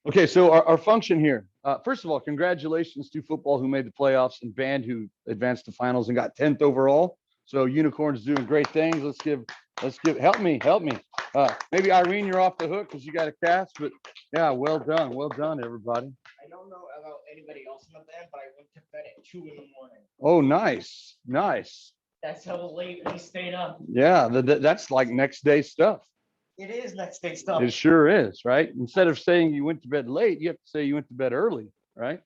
Okay, so our function here. First of all, congratulations to football who made the playoffs and band who advanced to finals and got 10th overall. So unicorns doing great things. Let's give. Help me. Maybe Irene, you're off the hook because you got a cast, but yeah, well done, everybody. I don't know about anybody else in the band, but I went to bed at 2 in the morning. Oh, nice, nice. That's how late we stayed up. Yeah, that's like next day stuff. It is next day stuff. It sure is, right? Instead of saying you went to bed late, you have to say you went to bed early, right?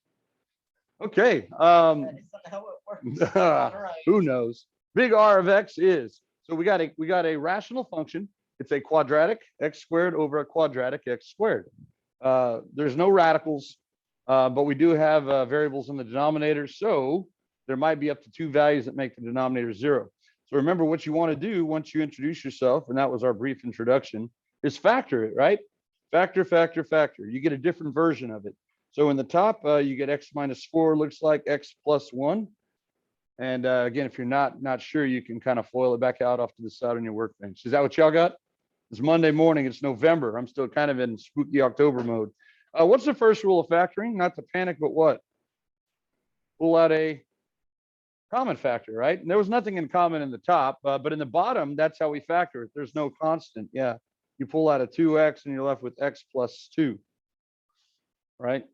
Okay. That is not how it works. All right. Who knows? Big R of x is, so we got a rational function. It's a quadratic x squared over a quadratic x squared. There's no radicals, but we do have variables in the denominator. So there might be up to two values that make the denominator 0. So remember what you want to do once you introduce yourself, and that was our brief introduction, is factor it, right? Factor, factor, factor. You get a different version of it. So in the top, you get x minus 4 looks like x plus 1. And again, if you're not sure, you can kind of foil it back out off to the side on your workbench. Is that what y'all got? It's Monday morning. It's November. I'm still kind of in spooky October mode. What's the first rule of factoring? Not to panic, but what? Pull out a common factor, right? And there was nothing in common in the top, but in the bottom, that's how we factor it. There's no constant. Yeah. You pull out a 2x and you're left with x plus 2, right?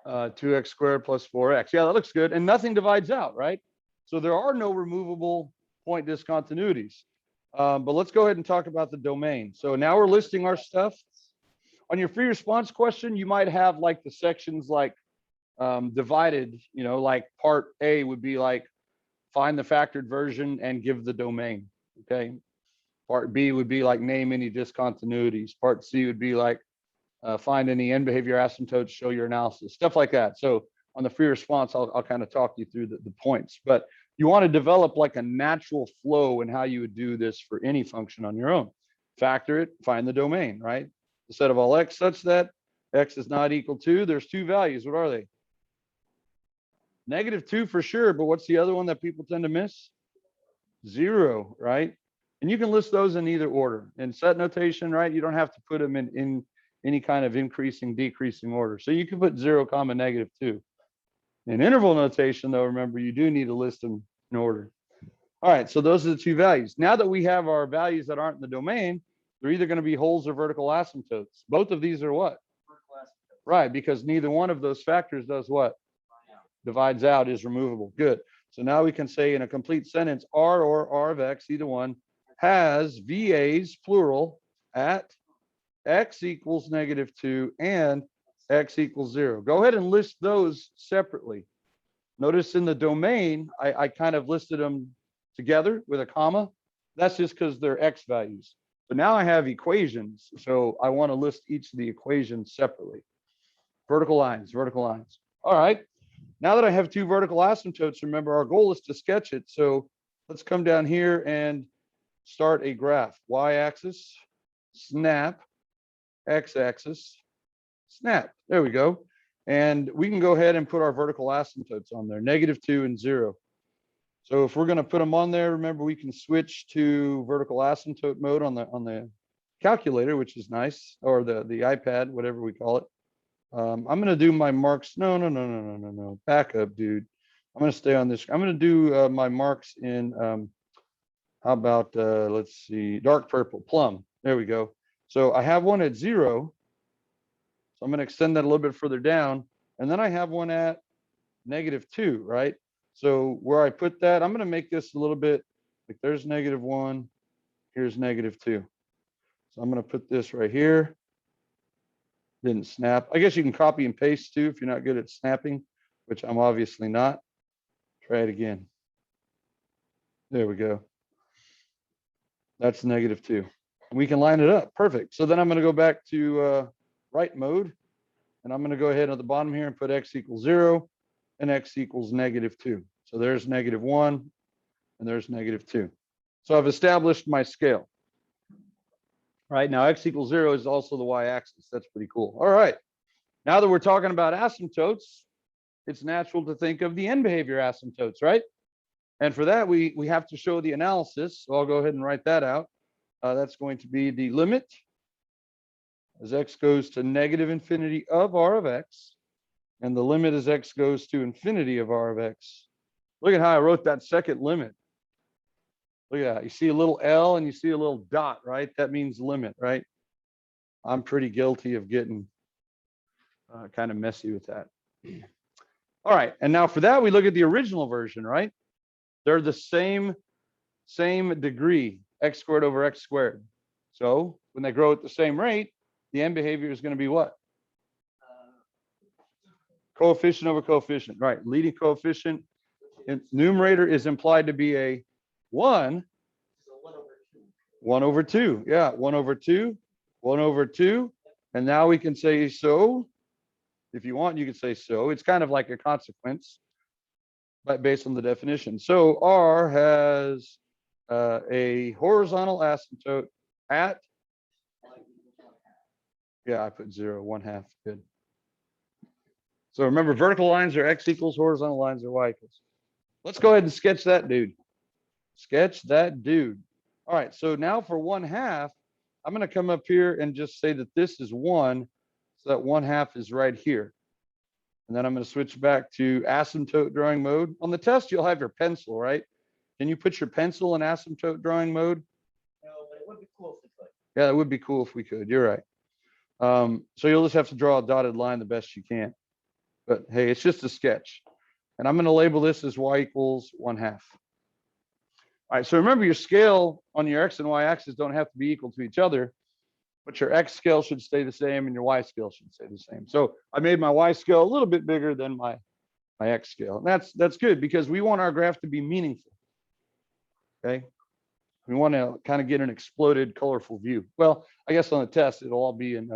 2x squared plus 4x. Yeah, that looks good. And nothing divides out, right? So there are no removable point discontinuities. But let's go ahead and talk about the domain. So now we're listing our stuff. On your free response question, you might have like the sections like divided, like part A would be like find the factored version and give the domain. Okay. Part B would be like name any discontinuities. Part C would be like find any end behavior asymptotes, show your analysis, stuff like that. So on the free response, I'll kind of talk you through the points, but you want to develop like a natural flow in how you would do this for any function on your own. Factor it, find the domain, right? The set of all x such that x is not equal to, there's two values. What are they? -2 for sure, but what's the other one that people tend to miss? 0, right? And you can list those in either order. In set notation, right? You don't have to put them in any kind of increasing, decreasing order. So you can put 0, -2. In interval notation, though, remember, you do need to list them in order. All right, so those are the two values. Now that we have our values that aren't in the domain, they're either going to be holes or vertical asymptotes. Both of these are what? Right, because neither one of those factors does what? Divides out, is removable. Good. So now we can say in a complete sentence, R or R of X, either one, has VAs, plural, at X equals -2 and X equals 0. Go ahead and list those separately. Notice in the domain, I kind of listed them together with a comma. That's just because they're X values. But now I have equations, so I want to list each of the equations separately. Vertical lines, vertical lines. All right. Now that I have two vertical asymptotes, remember our goal is to sketch it. So let's come down here and start a graph. Y-axis, snap, x-axis, snap. There we go. And we can go ahead and put our vertical asymptotes on there, -2 and 0. So if we're going to put them on there, remember we can switch to vertical asymptote mode on the calculator, which is nice, or the iPad, whatever we call it. I'm going to do my marks. No. Back up, dude. I'm going to stay on this. I'm going to do my marks in, how about, let's see, dark purple, plum. There we go. So I have one at 0. So I'm going to extend that a little bit further down. And then I have one at -2, right? So where I put that, I'm going to make this a little bit like there's -1, here's -2. So I'm going to put this right here. Didn't snap. I guess you can copy and paste too if you're not good at snapping, which I'm obviously not. Try it again. There we go. That's -2. And we can line it up. Perfect. So then I'm going to go back to right mode. And I'm going to go ahead at the bottom here and put x equals 0 and x equals -2. So there's -1 and there's -2. So I've established my scale. Right now, x equals 0 is also the y-axis. That's pretty cool. All right. Now that we're talking about asymptotes, it's natural to think of the end behavior asymptotes, right? And for that, we have to show the analysis. So I'll go ahead and write that out. That's going to be the limit as x goes to negative infinity of r of x, and the limit as x goes to infinity of r of x. Look at how I wrote that second limit. Look at that. You see a little L and you see a little dot, right? That means limit, right? I'm pretty guilty of getting kind of messy with that. All right. And now for that, we look at the original version, right? They're the same degree, x squared over x squared. So when they grow at the same rate, the end behavior is going to be what? Coefficient over coefficient, right? Leading coefficient in numerator is implied to be a 1. 1 over 2. Yeah, 1 over 2, 1 over 2. And now we can say so. If you want, you can say so. It's kind of like a consequence, but based on the definition. So R has a horizontal asymptote at, yeah, I put 0, 1/2, good. So remember, vertical lines are x equals, horizontal lines are y equals. Let's go ahead and sketch that dude. Sketch that dude. All right, so now for 1/2, I'm going to come up here and just say that this is 1, so that 1/2 is right here. And then I'm going to switch back to asymptote drawing mode. On the test, you'll have your pencil, right? Can you put your pencil in asymptote drawing mode? No, but it would be cool if we could. Yeah, it would be cool if we could. You're right. So you'll just have to draw a dotted line the best you can. But hey, it's just a sketch. And I'm going to label this as y equals 1/2. All right, so remember your scale on your x and y axis don't have to be equal to each other, but your x scale should stay the same and your y scale should stay the same. So I made my y scale a little bit bigger than my x scale. And that's good because we want our graph to be meaningful. Okay. We want to kind of get an exploded, colorful view. Well, I guess on the test, it'll all be in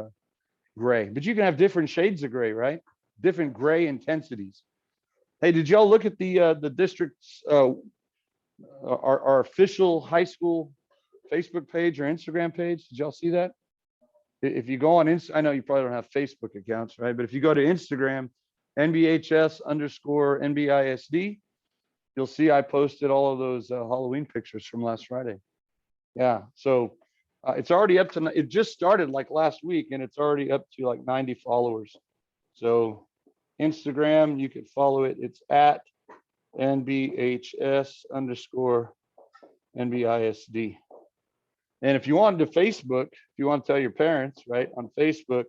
gray, but you can have different shades of gray, right? Different gray intensities. Hey, did y'all look at the district's our official high school Facebook page or Instagram page? Did y'all see that? If you go on I know you probably don't have Facebook accounts, right? But if you go to Instagram, NBHS_NBISD, you'll see I posted all of those Halloween pictures from last Friday. Yeah, so it's already up to, it just started like last week and it's already up to like 90 followers. So Instagram, you could follow it. It's at NBHS_NBISD. And if you wanted to Facebook, if you want to tell your parents, right, on Facebook,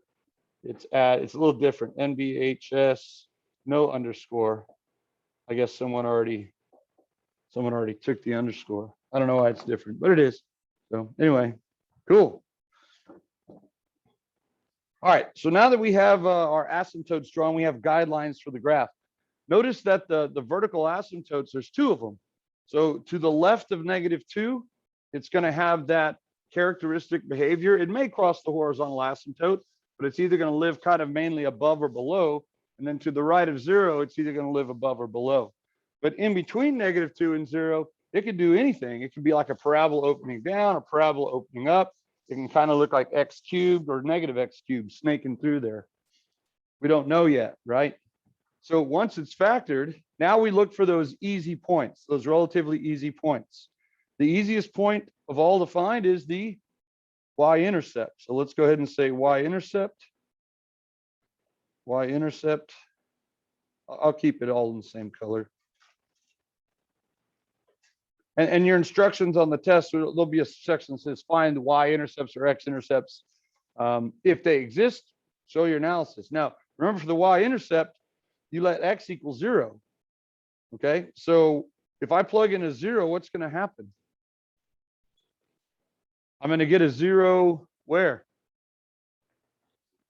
it's a little different. NBHS, no underscore. I guess someone already took the underscore. I don't know why it's different, but it is. So anyway, cool. All right, so now that we have our asymptotes drawn, we have guidelines for the graph. Notice that the vertical asymptotes, there's 2 of them. So to the left of -2, it's going to have that characteristic behavior. It may cross the horizontal asymptote, but it's either going to live kind of mainly above or below. And then to the right of 0, it's either going to live above or below. But in between -2 and 0, it could do anything. It could be like a parabola opening down, a parabola opening up. It can kind of look like x cubed or -x cubed snaking through there. We don't know yet, right? So once it's factored, now we look for those easy points, those relatively easy points. The easiest point of all to find is the y-intercept. So let's go ahead and say y-intercept. Y-intercept. I'll keep it all in the same color. And your instructions on the test, there'll be a section that says find the y-intercepts or x-intercepts. If they exist, show your analysis. Now, remember for the y-intercept, you let x equal 0. Okay, so if I plug in a 0, what's going to happen? I'm going to get a 0 where?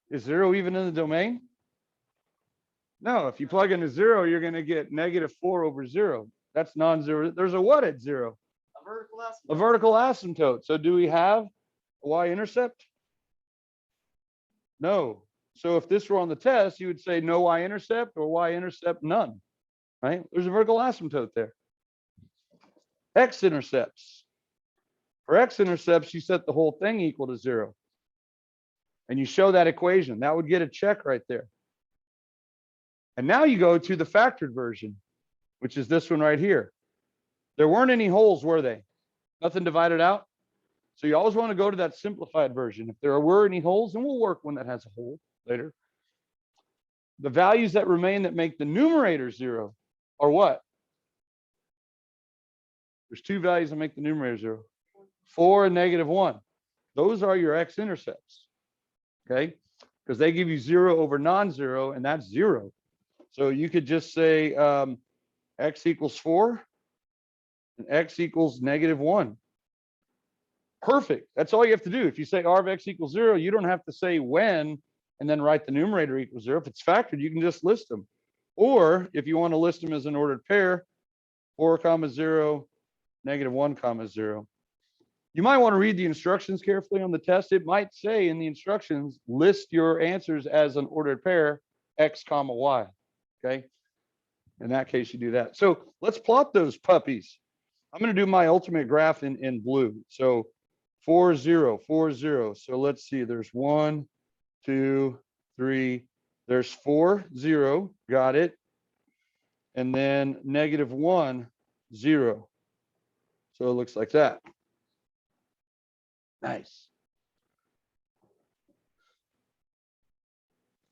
Is 0 even in the domain? No, if you plug in a 0, you're going to get -4 over 0. That's non-zero. There's a what at 0? A vertical asymptote. A vertical asymptote. So do we have a y-intercept? No. So if this were on the test, you would say no y-intercept or y-intercept none, right? There's a vertical asymptote there. X-intercepts. For x-intercepts, you set the whole thing equal to 0. And you show that equation. That would get a check right there. And now you go to the factored version, which is this one right here. There weren't any holes, were they? Nothing divided out? So you always want to go to that simplified version. If there were any holes, and we'll work one that has a hole later. The values that remain that make the numerator 0 are what? There's two values that make the numerator 0. 4 and -1. Those are your x-intercepts, okay? Because they give you 0 over non-0, and that's 0. So you could just say x equals 4 and x equals -1. Perfect. That's all you have to do. If you say r of x equals 0, you don't have to say when and then write the numerator equals 0. If it's factored, you can just list them. Or if you want to list them as an ordered pair, 4, 0, -1, 0. You might want to read the instructions carefully on the test. It might say in the instructions, list your answers as an ordered pair, x, y. Okay. In that case, you do that. So let's plot those puppies. I'm going to do my ultimate graph in blue. So 4, 0, 4, 0. So let's see, there's 1, 2, 3. There's 4, 0. Got it. And then -1, 0. So it looks like that. Nice.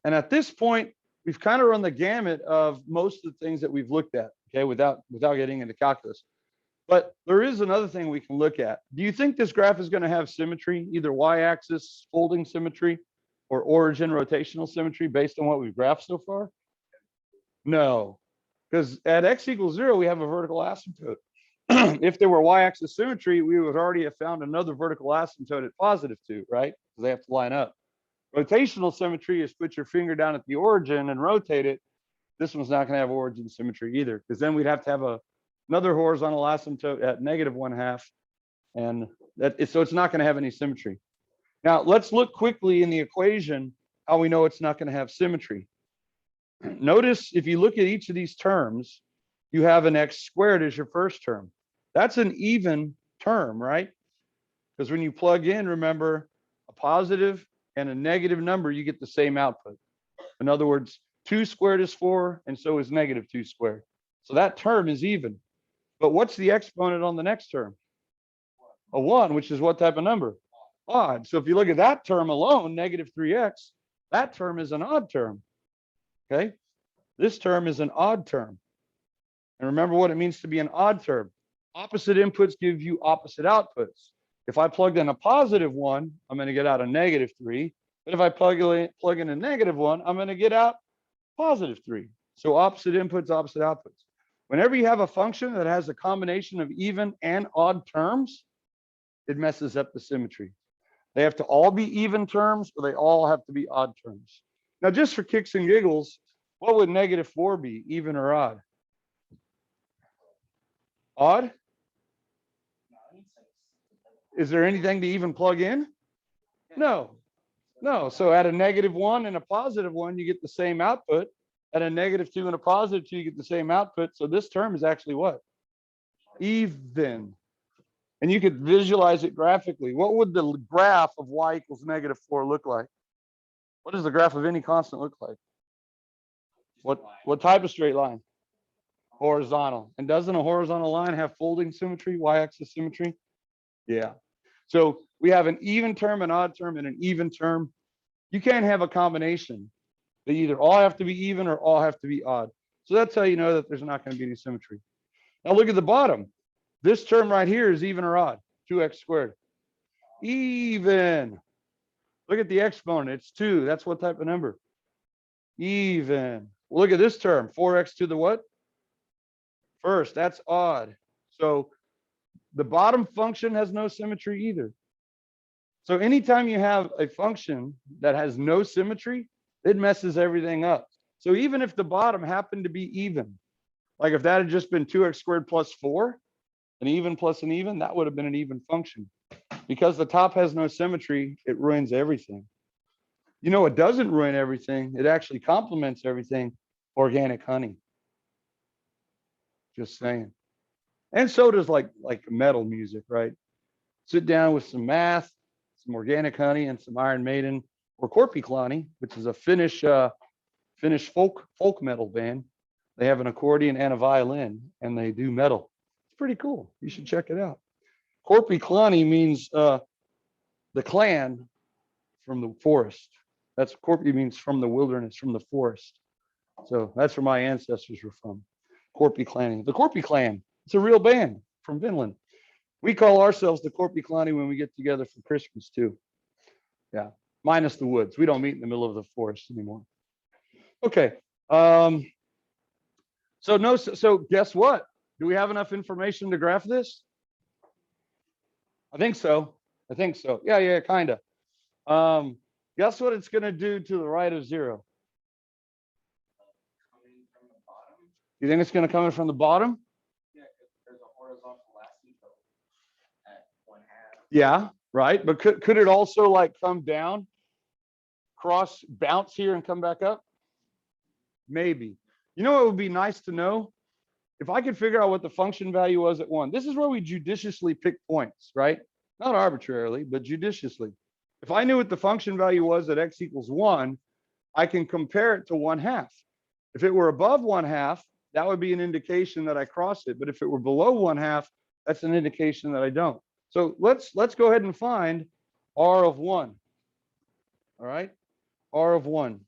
And at this point, we've kind of run the gamut of most of the things that we've looked at, okay, without getting into calculus. But there is another thing we can look at. Do you think this graph is going to have symmetry, either y-axis folding symmetry or origin rotational symmetry based on what we've graphed so far? No, because at x equals 0, we have a vertical asymptote. If there were y-axis symmetry, we would already have found another vertical asymptote at +2, right? Because they have to line up. Rotational symmetry is put your finger down at the origin and rotate it. This one's not going to have origin symmetry either, because then we'd have to have another horizontal asymptote at -1/2, and so it's not going to have any symmetry. Now let's look quickly in the equation how we know it's not going to have symmetry. Notice if you look at each of these terms, you have an x squared as your first term. That's an even term, right? Because when you plug in, remember, a positive and a negative number, you get the same output. In other words, 2 squared is 4, and so is -2 squared. So that term is even. But what's the exponent on the next term? A 1, which is what type of number? Odd. So if you look at that term alone, -3x, that term is an odd term. Okay? This term is an odd term. And remember what it means to be an odd term. Opposite inputs give you opposite outputs. If I plugged in a +1, I'm going to get out a -3. But if I plug in a -1, I'm going to get out +3. So opposite inputs, opposite outputs. Whenever you have a function that has a combination of even and odd terms, it messes up the symmetry. They have to all be even terms, or they all have to be odd terms. Now, just for kicks and giggles, what would -4 be, even or odd? Odd? Is there anything to even plug in? No. No. So at a -1 and a +1, you get the same output. At a -2 and a +2, you get the same output. So this term is actually what? Even. And you could visualize it graphically. What would the graph of y equals -4 look like? What does the graph of any constant look like? What type of straight line? Horizontal. And doesn't a horizontal line have folding symmetry, y-axis symmetry? Yeah. So we have an even term, an odd term, and an even term. You can't have a combination. They either all have to be even or all have to be odd. So that's how you know that there's not going to be any symmetry. Now look at the bottom. This term right here is even or odd, 2x squared. Even. Look at the exponent, it's 2. That's what type of number? Even. Well, look at this term, 4x to the what? First, that's odd. So the bottom function has no symmetry either. So anytime you have a function that has no symmetry, it messes everything up. So even if the bottom happened to be even, like if that had just been 2x squared plus 4, an even plus an even, that would have been an even function. Because the top has no symmetry, it ruins everything. You know, it doesn't ruin everything. It actually complements everything. Organic honey. Just saying. And so does like metal music, right? Sit down with some math, some organic honey, and some Iron Maiden, or Korpiklani, which is a Finnish folk metal band. They have an accordion and a violin, and they do metal. It's pretty cool. You should check it out. Korpiklani means the clan from the forest. That's Korpi means from the wilderness, from the forest. So that's where my ancestors were from. Korpi clanning. The Korpi clan. It's a real band from Finland. We call ourselves the Korpi clanning when we get together for Christmas too. Yeah, minus the woods. We don't meet in the middle of the forest anymore. Okay. So guess what? Do we have enough information to graph this? I think so. Yeah, kind of. Guess what it's going to do to the right of 0? You think it's going to come in from the bottom? Yeah, because there's a horizontal asymptote at 1/2. Yeah, right. But could it also like come down, cross, bounce here and come back up? Maybe. You know, it would be nice to know if I could figure out what the function value was at 1. This is where we judiciously pick points, right? Not arbitrarily, but judiciously. If I knew what the function value was at x equals 1, I can compare it to 1/2. If it were above 1/2, that would be an indication that I crossed it. But if it were below 1/2, that's an indication that I don't. So let's go ahead and find R of 1. All right, R of 1.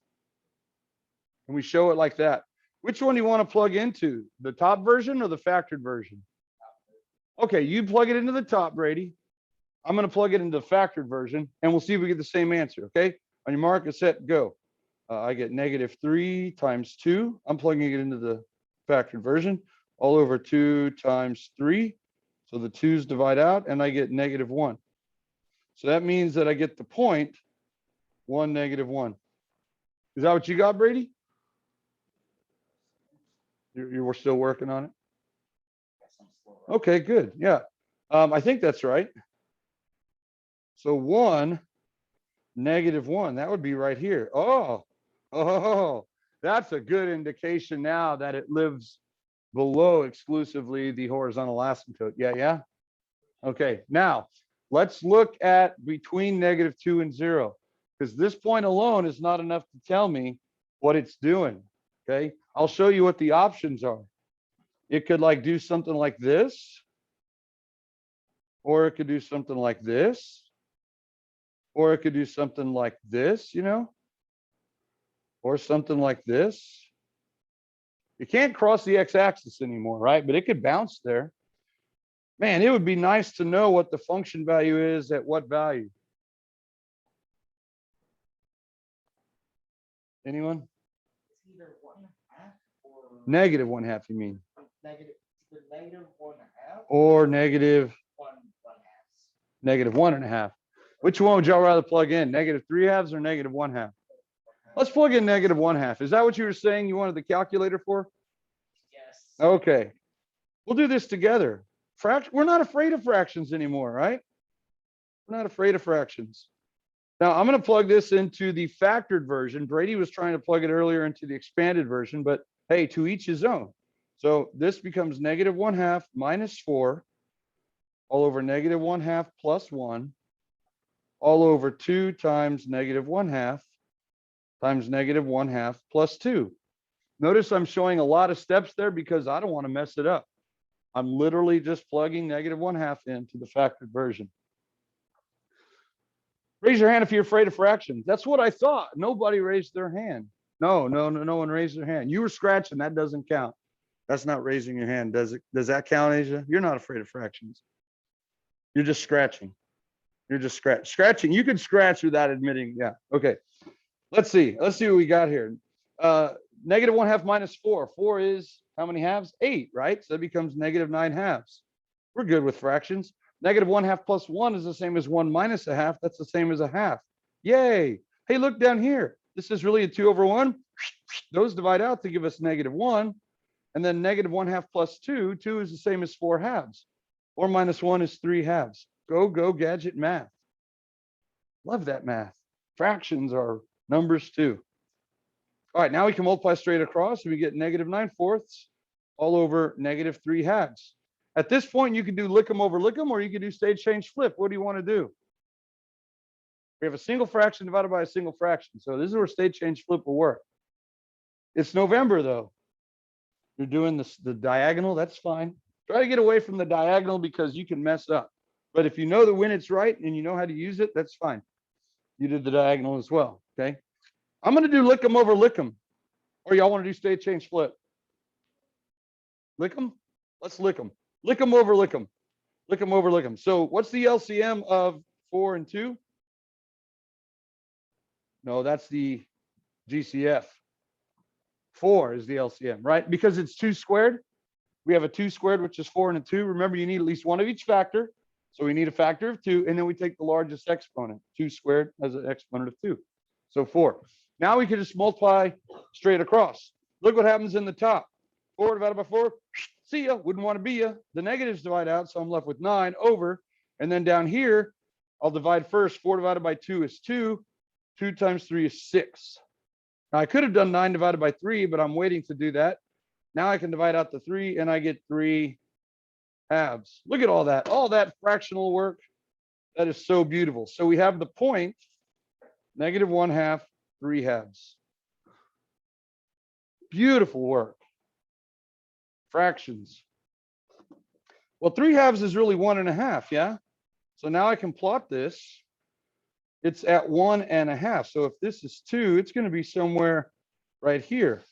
And we show it like that. Which one do you want to plug into? The top version or the factored version? Okay, you plug it into the top, Brady. I'm going to plug it into the factored version, and we'll see if we get the same answer. Okay, on your mark, get set, go. I get -3 times 2. I'm plugging it into the factored version. All over 2 times 3. So the 2's divide out, and I get -1. So that means that I get the point 1, -1. Is that what you got, Brady? You were still working on it? Okay, good. Yeah. I think that's right. So 1, -1, that would be right here. Oh, that's a good indication now that it lives below exclusively the horizontal asymptote. Yeah. Okay, now let's look at between -2 and 0, because this point alone is not enough to tell me what it's doing. Okay, I'll show you what the options are. It could like do something like this, or it could do something like this, or it could do something like this, you know, or something like this. You can't cross the x-axis anymore, right? But it could bounce there. Man, it would be nice to know what the function value is at what value. Anyone? It's either 1/2 or -1/2, you mean? negative, either -1/2 Or negative 1/1/2. -1.5. Which one would y'all rather plug in? -3/2 or -1/2? Let's plug in -1/2. Is that what you were saying you wanted the calculator for? Yes. Okay. We'll do this together. We're not afraid of fractions anymore, right? We're not afraid of fractions. Now I'm going to plug this into the factored version. Brady was trying to plug it earlier into the expanded version, but hey, to each his own. So this becomes -1/2 minus 4 all over -1/2 plus 1 all over 2 times -1/2 times -1/2 plus 2. Notice I'm showing a lot of steps there because I don't want to mess it up. I'm literally just plugging -1/2 into the factored version. Raise your hand if you're afraid of fractions. That's what I thought. Nobody raised their hand. No one raised their hand. You were scratching. That doesn't count. That's not raising your hand, does it? Does that count, Asia? You're not afraid of fractions. You're just scratching. You're just scratching. You can scratch without admitting. Yeah. Okay. Let's see. Let's see what we got here. -1/2 minus 4. 4 is how many halves? 8, right? So that becomes -9/2. We're good with fractions. -1/2 plus 1 is the same as 1 minus a half. That's the same as a half. Yay. Hey, look down here. This is really a 2 over 1. Those divide out to give us -1. And then -1/2 plus 2. 2 is the same as 4 halves. 4 minus 1 is 3 halves. Go gadget math. Love that math. Fractions are numbers too. All right, now we can multiply straight across and we get -9/4 all over -3 halves. At this point, you can do lick 'em over lick 'em, or you can do stage change flip. What do you want to do? We have a single fraction divided by a single fraction. So this is where stage change flip will work. It's November though. You're doing the diagonal, that's fine. Try to get away from the diagonal because you can mess up. But if you know that when it's right and you know how to use it, that's fine. You did the diagonal as well. Okay. I'm going to do lick 'em over lick 'em. Or y'all want to do state change flip? Lick 'em? Let's lick 'em. Lick 'em over lick 'em. Lick 'em over lick 'em. So what's the LCM of 4 and 2? No, that's the GCF. 4 is the LCM, right? Because it's 2 squared. We have a 2 squared, which is 4 and a 2. Remember, you need at least one of each factor. So we need a factor of 2, and then we take the largest exponent. 2 squared as an exponent of 2. So 4. Now we can just multiply straight across. Look what happens in the top. 4 divided by 4. See ya. Wouldn't want to be ya. The negatives divide out, so I'm left with 9 over. And then down here, I'll divide first. 4 divided by 2 is 2. 2 times 3 is 6. Now I could have done 9 divided by 3, but I'm waiting to do that. Now I can divide out the 3 and I get 3 halves. Look at all that fractional work. That is so beautiful. So we have the point, -1/2, 3 halves. Beautiful work. Fractions. Well, 3 halves is really 1.5, yeah? So now I can plot this. It's at 1.5. So if this is 2, it's going to be somewhere right here.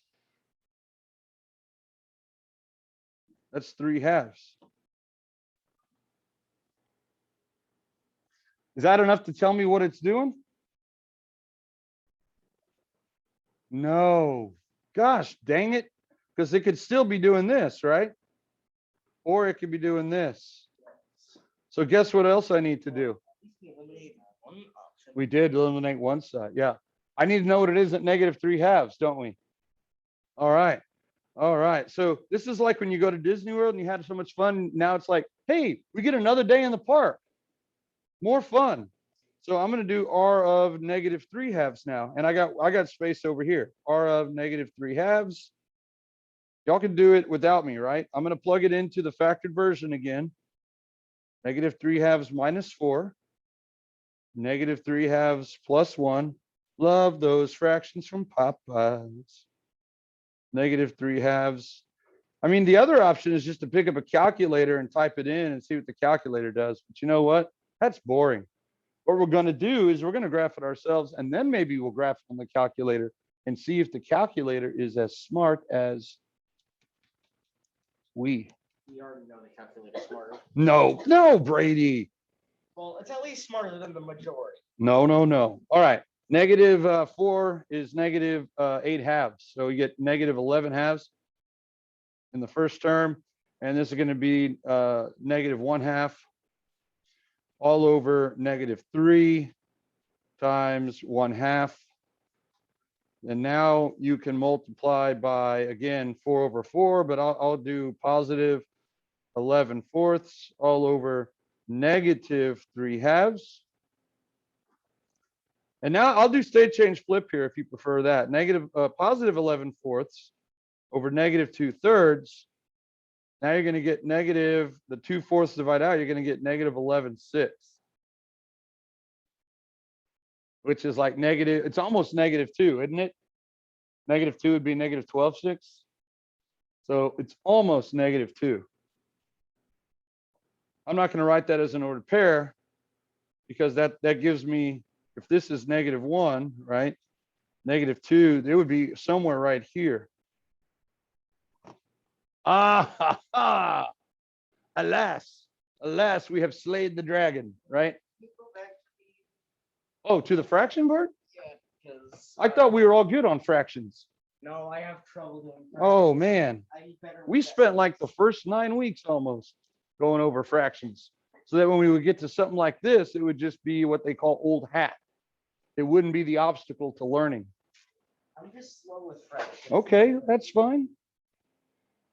That's 3 halves. Is that enough to tell me what it's doing? No. Gosh, dang it. Because it could still be doing this, right? Or it could be doing this. So guess what else I need to do? We did eliminate one side. Yeah. I need to know what it is at -3 halves, don't we? All right. All right. So this is like when you go to Disney World and you had so much fun. Now it's like, hey, we get another day in the park. More fun. So I'm going to do r of -3 halves now. And I got space over here. R of -3 halves. Y'all can do it without me, right? I'm going to plug it into the factored version again. -3 halves minus 4. -3 halves plus 1. Love those fractions from Popeyes. -3 halves. I mean, the other option is just to pick up a calculator and type it in and see what the calculator does. But you know what? That's boring. What we're going to do is we're going to graph it ourselves, and then maybe we'll graph it on the calculator and see if the calculator is as smart as we. You already know the calculator smarter. No, Brady. Well, it's at least smarter than the majority. No. All right. -4 is -8 halves. So you get -11 halves in the first term. And this is going to be -1/2 all over -3 times 1/2. And now you can multiply by, again, 4 over 4, but I'll do positive 11/4 all over -3 halves. And now I'll do state change flip here if you prefer that. Positive 11/4 over -2/3. Now you're going to get the 2/4 divide out, you're going to get -11/6. Which is like negative, it's almost -2, isn't it? -2 would be -12/6. So it's almost -2. I'm not going to write that as an ordered pair because that gives me, if this is -1, right? -2, it would be somewhere right here. Alas, we have slayed the dragon, right? Oh, to the fraction part? Yeah, because I thought we were all good on fractions. no, I have trouble doing fractions. Oh man, I need better we spent like the first 9 weeks almost going over fractions, so that when we would get to something like this, it would just be what they call old hat. It wouldn't be the obstacle to learning. I'm just slow with fractions. Okay, that's fine.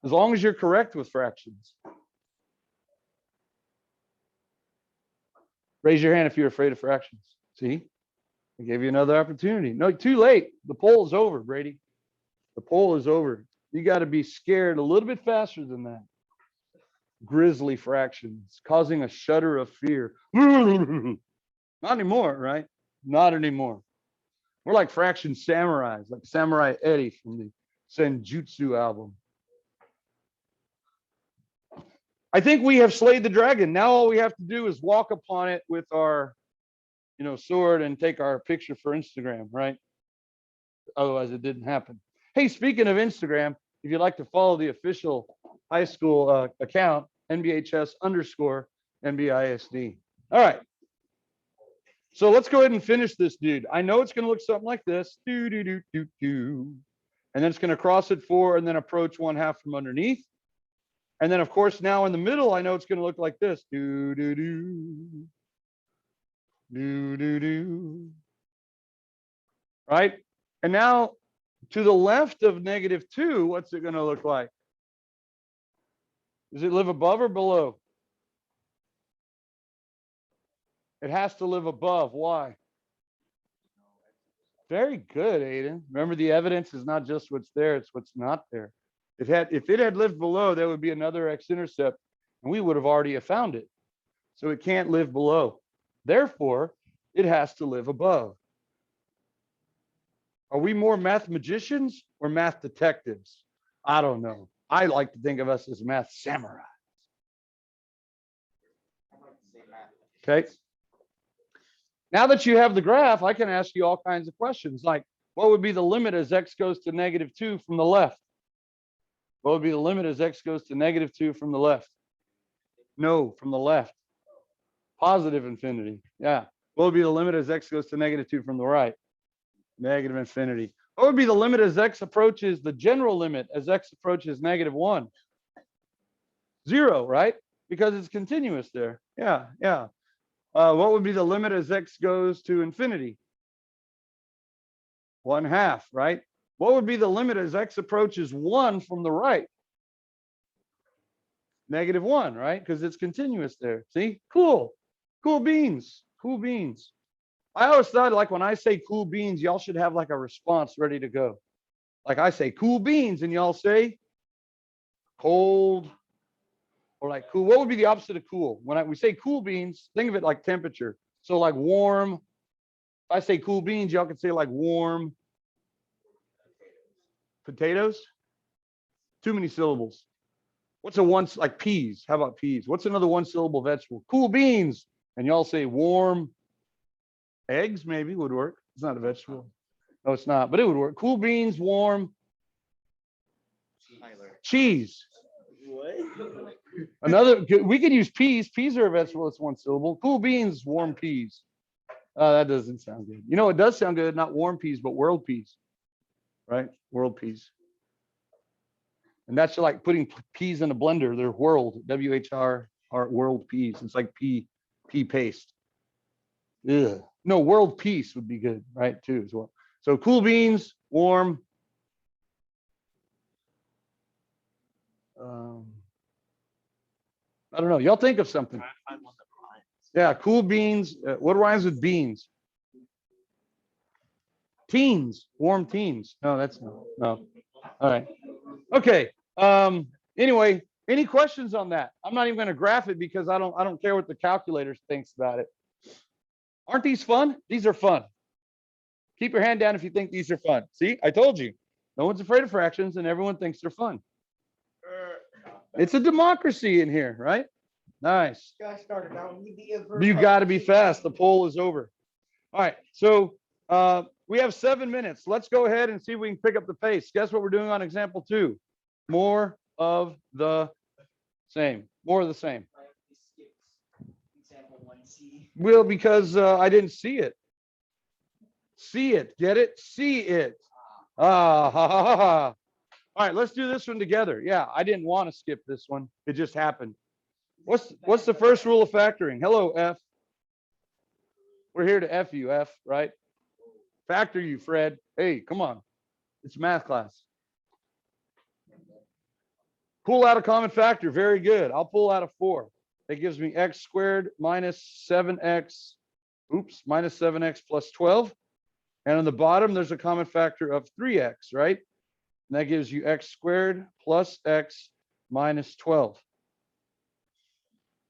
As long as you're correct with fractions. Raise your hand if you're afraid of fractions. See, I gave you another opportunity. No, too late. The poll is over, Brady. The poll is over. You got to be scared a little bit faster than that. Grisly fractions causing a shudder of fear. Not anymore, right? Not anymore. We're like fraction samurais, like Samurai Eddie from the Senjutsu album. I think we have slayed the dragon. Now all we have to do is walk upon it with our, sword and take our picture for Instagram, right? Otherwise it didn't happen. Hey, speaking of Instagram, if you'd like to follow the official high school account, NBHS_NBISD. All right. So let's go ahead and finish this dude. I know it's going to look something like this. Do, do, do, do, do. And then it's going to cross at 4 and then approach 1/2 from underneath. And then, of course, now in the middle, I know it's going to look like this. Do, do, do. Do, do, do. Right? And now to the left of -2, what's it going to look like? Does it live above or below? It has to live above. Why? Very good, Aiden. Remember, the evidence is not just what's there, it's what's not there. If it had lived below, there would be another x-intercept, and we would have already found it. So it can't live below. Therefore, it has to live above. Are we more math magicians or math detectives? I don't know. I like to think of us as math samurai. Okay. Now that you have the graph, I can ask you all kinds of questions like, what would be the limit as x goes to -2 from the left? What would be the limit as x goes to -2 from the left? No, from the left. Positive infinity. Yeah. What would be the limit as x goes to -2 from the right? Negative infinity. What would be the limit as x approaches the general limit as x approaches -1? 0, right? Because it's continuous there. Yeah, yeah. What would be the limit as x goes to infinity? 1/2, right? What would be the limit as x approaches 1 from the right? -1, right? Because it's continuous there. See? Cool. Cool beans. Cool beans. I always thought, like, when I say cool beans, y'all should have like a response ready to go. Like I say cool beans and y'all say cold or like cool. What would be the opposite of cool? When we say cool beans, think of it like temperature. So like warm. If I say cool beans, y'all can say like warm potatoes. Too many syllables. What's a one, like peas? How about peas? What's another one syllable vegetable? Cool beans. And y'all say warm eggs, maybe would work. It's not a vegetable. No, it's not, but it would work. Cool beans, warm cheese. What? Another, we could use peas. Peas are a vegetable. It's one syllable. Cool beans, warm peas. That doesn't sound good. You know, it does sound good. Not warm peas, but world peas, right? World peas. And that's like putting peas in a blender. They're world, WHR, world peas. It's like pea paste. Ugh. No, world peace would be good, right? Too, as well. So cool beans, warm. I don't know. Y'all think of something. Yeah, cool beans. What rhymes with beans? Teens, warm teens. No, that's no. All right. Okay. Anyway, any questions on that? I'm not even going to graph it because I don't care what the calculator thinks about it. Aren't these fun? These are fun. Keep your hand down if you think these are fun. See, I told you. No one's afraid of fractions and everyone thinks they're fun. It's a democracy in here, right? Nice. You got to be fast. The poll is over. All right. So we have 7 minutes. Let's go ahead and see if we can pick up the pace. Guess what we're doing on example 2? More of the same. More of the same. Well, because I didn't see it. See it. Get it? See it. Ha, ha, ha, ha. All right, let's do this one together. Yeah, I didn't want to skip this one. It just happened. What's the first rule of factoring? Hello, F. We're here to F you, F, right? Factor you, Fred. Hey, come on. It's math class. Pull out a common factor. Very good. I'll pull out a 4. That gives me x squared minus 7x. Oops, minus 7x plus 12. And on the bottom, there's a common factor of 3x, right? And that gives you x squared plus x minus 12.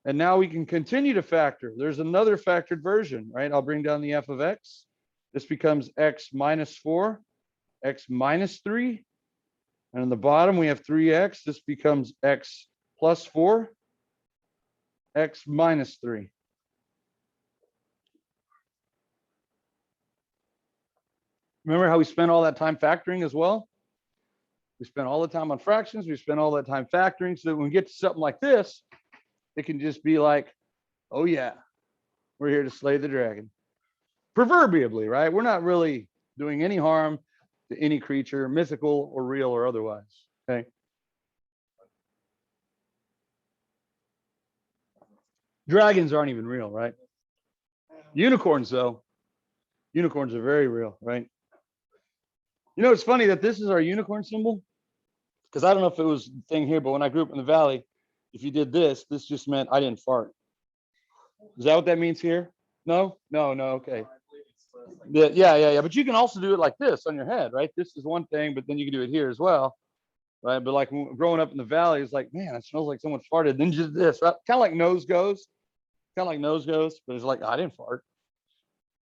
And now we can continue to factor. There's another factored version, right? I'll bring down the f of x. This becomes x minus 4, x minus 3. And on the bottom, we have 3x. This becomes x plus 4. x minus 3. Remember how we spent all that time factoring as well? We spent all the time on fractions. We spent all that time factoring, so that when we get to something like this, it can just be like, oh yeah, we're here to slay the dragon. Proverbially, right? We're not really doing any harm to any creature, mythical or real or otherwise. Okay. Dragons aren't even real, right? Unicorns, though. Unicorns are very real, right? You know, it's funny that this is our unicorn symbol, because I don't know if it was the thing here, but when I grew up in the valley, if you did this, this just meant I didn't fart. Is that what that means here? No, okay. Yeah. But you can also do it like this on your head, right? This is one thing, but then you can do it here as well, right? But like growing up in the valley, it's like, man, it smells like someone farted. Then just this, right? Kind of like nose goes, but it's like, I didn't fart.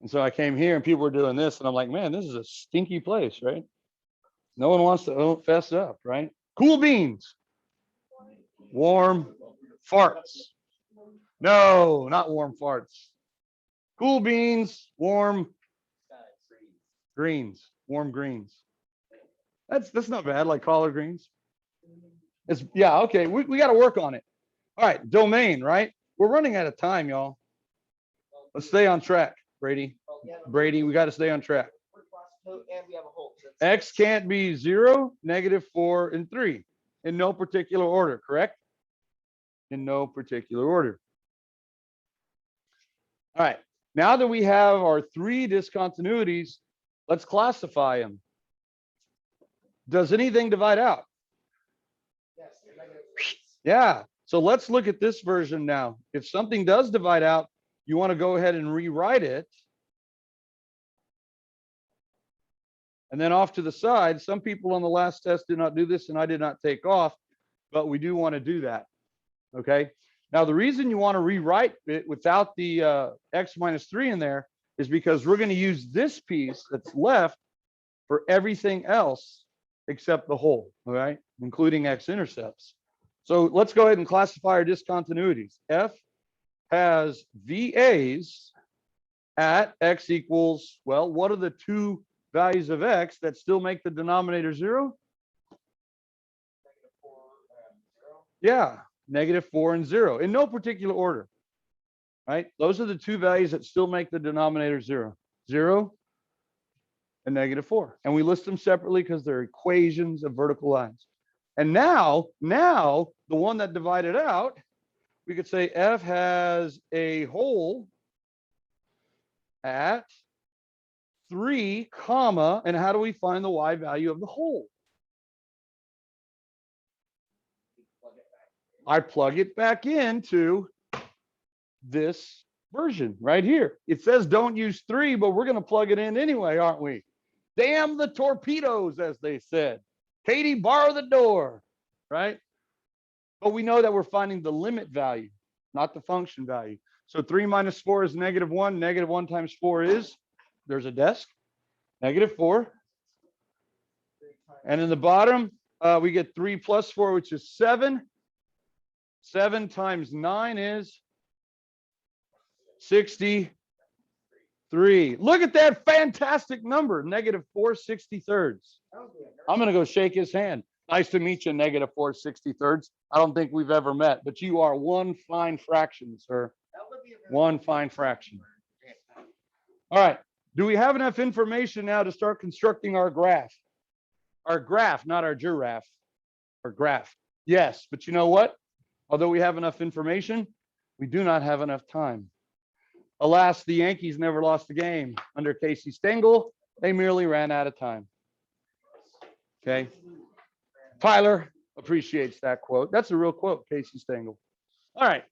And so I came here and people were doing this, and I'm like, man, this is a stinky place, right? No one wants to fess up, right? Cool beans, warm farts. No, not warm farts. Cool beans, warm greens, warm greens. That's not bad, like collard greens. It's yeah, okay. We got to work on it. All right, domain, right? We're running out of time, y'all. Let's stay on track, Brady. Brady, we got to stay on track. X can't be 0, -4, and 3 in no particular order, correct? In no particular order. All right, now that we have our 3 discontinuities, let's classify them. Does anything divide out? Yeah, so let's look at this version now. If something does divide out, you want to go ahead and rewrite it. And then off to the side, some people on the last test did not do this, and I did not take off, but we do want to do that. Okay. Now, the reason you want to rewrite it without the x minus 3 in there is because we're going to use this piece that's left for everything else except the whole, all right, including x-intercepts. So let's go ahead and classify our discontinuities. F has VAs at x equals, well, what are the 2 values of x that still make the denominator 0? Yeah, -4 and 0 in no particular order, right? Those are the 2 values that still make the denominator 0. 0 and -4. And we list them separately because they're equations of vertical lines. And now the one that divided out, we could say F has a whole at 3, comma, and how do we find the y value of the whole? I plug it back into this version right here. It says don't use 3, but we're going to plug it in anyway, aren't we? Damn the torpedoes, as they said. Katie, borrow the door, right? But we know that we're finding the limit value, not the function value. So 3 minus 4 is -1. -1 times 4 is, there's a desk, -4. And in the bottom, we get 3 plus 4, which is 7. 7 times 9 is 63. Look at that fantastic number, -4/63. I'm going to go shake his hand. Nice to meet you, -4/63. I don't think we've ever met, but you are one fine fraction, sir. One fine fraction. All right. Do we have enough information now to start constructing our graph? Our graph, not our giraffe. Our graph. Yes, but you know what? Although we have enough information, we do not have enough time. Alas, the Yankees never lost a game under Casey Stengel. They merely ran out of time. Okay. Tyler appreciates that quote. That's a real quote, Casey Stengel. All right.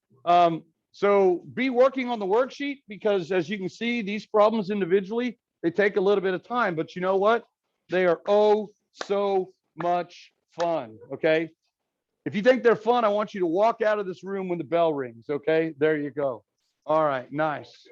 So be working on the worksheet, because as you can see, these problems individually, they take a little bit of time, but you know what? They are oh so much fun. Okay. If you think they're fun, I want you to walk out of this room when the bell rings. Okay. There you go. All right. Nice.